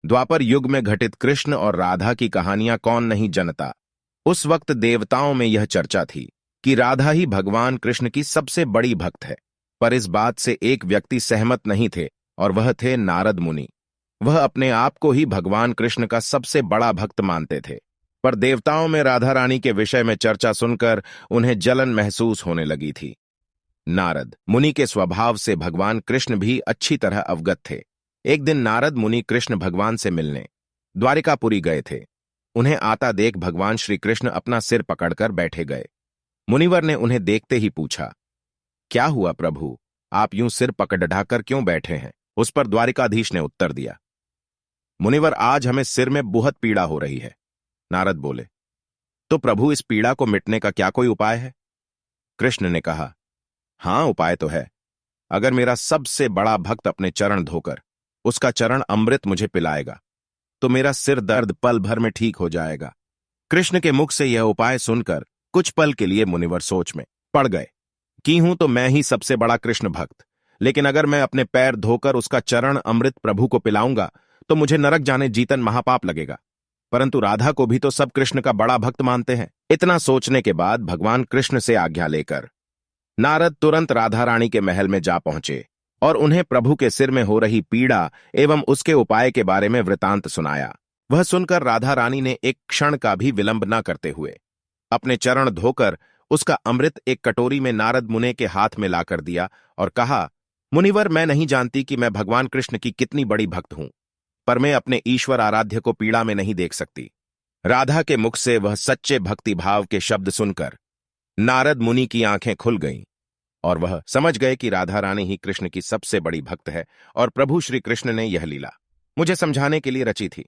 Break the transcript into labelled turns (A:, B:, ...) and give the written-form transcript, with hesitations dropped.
A: द्वापर युग में घटित कृष्ण और राधा की कहानियां कौन नहीं जानता। उस वक्त देवताओं में यह चर्चा थी कि राधा ही भगवान कृष्ण की सबसे बड़ी भक्त है, पर इस बात से एक व्यक्ति सहमत नहीं थे और वह थे नारद मुनि। वह अपने आप को ही भगवान कृष्ण का सबसे बड़ा भक्त मानते थे, पर देवताओं में राधा रानी के विषय में चर्चा सुनकर उन्हें जलन महसूस होने लगी थी। नारद मुनि के स्वभाव से भगवान कृष्ण भी अच्छी तरह अवगत थे। एक दिन नारद मुनि कृष्ण भगवान से मिलने द्वारिकापुरी गए थे। उन्हें आता देख भगवान श्री कृष्ण अपना सिर पकड़कर बैठे गए। मुनिवर ने उन्हें देखते ही पूछा, क्या हुआ प्रभु, आप यूं सिर पकड़ ढाकर क्यों बैठे हैं? उस पर द्वारिकाधीश ने उत्तर दिया, मुनिवर, आज हमें सिर में बहुत पीड़ा हो रही है। नारद बोले, तो प्रभु, इस पीड़ा को मिटने का क्या कोई उपाय है? कृष्ण ने कहा, हां, उपाय तो है। अगर मेरा सबसे बड़ा भक्त अपने चरण धोकर उसका चरण अमृत मुझे पिलाएगा तो मेरा सिर दर्द पल भर में ठीक हो जाएगा। कृष्ण के मुख से यह उपाय सुनकर कुछ पल के लिए मुनिवर सोच में पड़ गए कि हूं तो मैं ही सबसे बड़ा कृष्ण भक्त, लेकिन अगर मैं अपने पैर धोकर उसका चरण अमृत प्रभु को पिलाऊंगा तो मुझे नरक जाने जीतन महापाप लगेगा। परंतु राधा को भी तो सब कृष्ण का बड़ा भक्त मानते हैं। इतना सोचने के बाद भगवान कृष्ण से आज्ञा लेकर नारद तुरंत राधा रानी के महल में जा पहुंचे और उन्हें प्रभु के सिर में हो रही पीड़ा एवं उसके उपाय के बारे में वृतांत सुनाया। वह सुनकर राधा रानी ने एक क्षण का भी विलंब न करते हुए अपने चरण धोकर उसका अमृत एक कटोरी में नारद मुनि के हाथ में लाकर दिया और कहा, मुनिवर, मैं नहीं जानती कि मैं भगवान कृष्ण की कितनी बड़ी भक्त हूं, पर मैं अपने ईश्वर आराध्य को पीड़ा में नहीं देख सकती। राधा के मुख से वह सच्चे भक्ति भाव के शब्द सुनकर नारद मुनि की आंखें खुल गईं और वह समझ गए कि राधा रानी ही कृष्ण की सबसे बड़ी भक्त है और प्रभु श्री कृष्ण ने यह लीला मुझे समझाने के लिए रची थी।